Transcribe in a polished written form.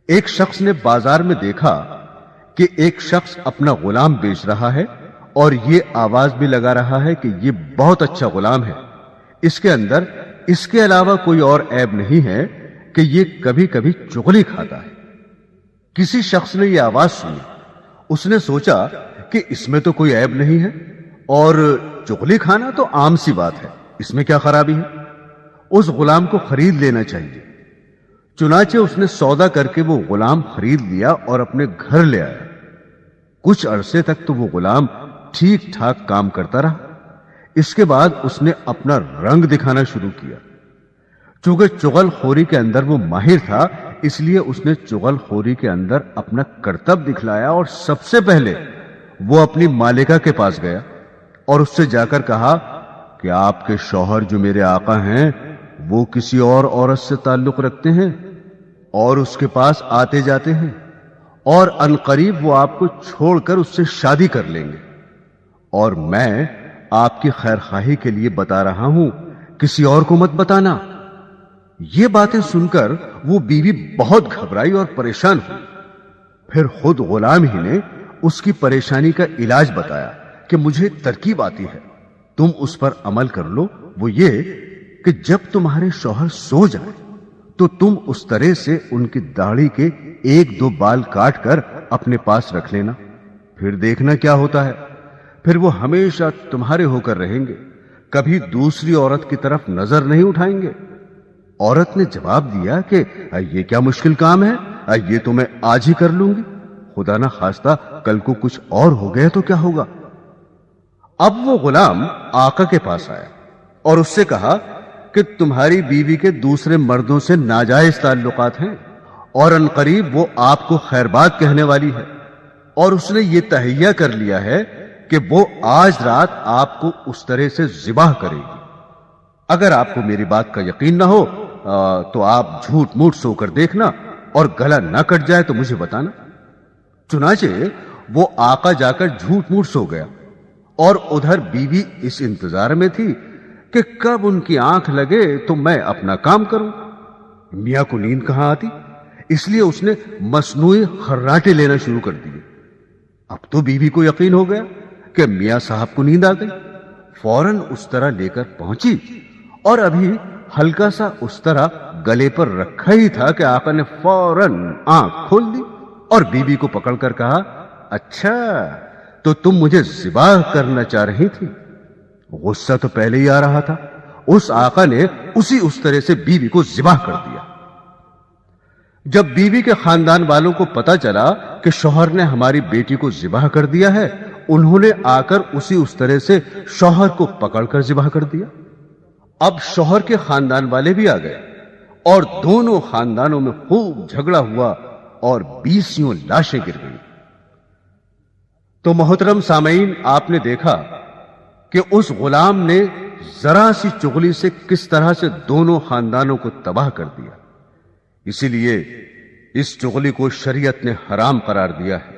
ایک شخص نے بازار میں دیکھا کہ ایک شخص اپنا غلام بیچ رہا ہے اور یہ آواز بھی لگا رہا ہے کہ یہ بہت اچھا غلام ہے، اس کے اندر اس کے علاوہ کوئی اور عیب نہیں ہے کہ یہ کبھی کبھی چغلی کھاتا ہے۔ کسی شخص نے یہ آواز سنی، اس نے سوچا کہ اس میں تو کوئی عیب نہیں ہے اور چغلی کھانا تو عام سی بات ہے، اس میں کیا خرابی ہے، اس غلام کو خرید لینا چاہیے۔ چنانچہ اس نے سودا کر کے وہ غلام خرید لیا اور اپنے گھر لے آیا۔ کچھ عرصے تک تو وہ غلام ٹھیک ٹھاک کام کرتا رہا۔ اس کے بعد اس نے اپنا رنگ دکھانا شروع کیا۔ چونکہ چغل خوری کے اندر وہ ماہر تھا، اس لیے اس نے چغل خوری کے اندر اپنا کرتب دکھلایا اور سب سے پہلے وہ اپنی مالکہ کے پاس گیا اور اس سے جا کر کہا کہ آپ کے شوہر جو میرے آقا ہیں وہ کسی اور عورت سے تعلق رکھتے ہیں اور اس کے پاس آتے جاتے ہیں، اور عنقریب وہ آپ کو چھوڑ کر اس سے شادی کر لیں گے، اور میں آپ کی خیر خواہی کے لیے بتا رہا ہوں، کسی اور کو مت بتانا۔ یہ باتیں سن کر وہ بیوی بہت گھبرائی اور پریشان ہوئی۔ پھر خود غلام ہی نے اس کی پریشانی کا علاج بتایا کہ مجھے ترکیب آتی ہے، تم اس پر عمل کر لو۔ وہ یہ کہ جب تمہارے شوہر سو جائیں تو تم اس طرح سے ان کی داڑھی کے 1-2 بال کاٹ کر اپنے پاس رکھ لینا، پھر دیکھنا کیا ہوتا ہے، پھر وہ ہمیشہ تمہارے ہو کر رہیں گے، کبھی دوسری عورت کی طرف نظر نہیں اٹھائیں گے۔ عورت نے جواب دیا کہ یہ کیا مشکل کام ہے، یہ تو میں آج ہی کر لوں گی، خدا نہ خواستہ کل کو کچھ اور ہو گیا تو کیا ہوگا۔ اب وہ غلام آقا کے پاس آیا اور اس سے کہا کہ تمہاری بیوی کے دوسرے مردوں سے ناجائز تعلقات ہیں اور عنقریب وہ آپ کو خیر بات کہنے والی ہے، اور اس نے یہ تہیہ کر لیا ہے کہ وہ آج رات آپ کو اس طرح سے ذبح کرے گی۔ اگر آپ کو میری بات کا یقین نہ ہو تو آپ جھوٹ موٹ سو کر دیکھنا، اور گلا نہ کٹ جائے تو مجھے بتانا۔ چنانچہ وہ آقا جا کر جھوٹ موٹ سو گیا، اور ادھر بیوی اس انتظار میں تھی کہ کب ان کی آنکھ لگے تو میں اپنا کام کروں۔ میاں کو نیند کہاں آتی، اس لیے اس نے مصنوعی خراٹے لینا شروع کر دیے۔ اب تو بیوی کو یقین ہو گیا کہ میاں صاحب کو نیند آ گئی، فوراً اس طرح لے کر پہنچی، اور ابھی ہلکا سا اس طرح گلے پر رکھا ہی تھا کہ آقا نے فوراً آنکھ کھول دی اور بیوی کو پکڑ کر کہا، اچھا تو تم مجھے ذبح کرنا چاہ رہی تھی۔ غصہ تو پہلے ہی آ رہا تھا، اس آقا نے اس طرح سے بیوی کو ذبح کر دیا۔ جب بیوی کے خاندان والوں کو پتا چلا کہ شوہر نے ہماری بیٹی کو ذبح کر دیا ہے، انہوں نے آ کر اس طرح سے شوہر کو پکڑ کر ذبح کر دیا۔ اب شوہر کے خاندان والے بھی آ گئے اور دونوں خاندانوں میں خوب جھگڑا ہوا اور 20 لاشیں گر گئیں۔ تو محترم سامعین، آپ نے دیکھا کہ اس غلام نے ذرا سی چغلی سے کس طرح سے دونوں خاندانوں کو تباہ کر دیا۔ اسی لیے اس چغلی کو شریعت نے حرام قرار دیا ہے۔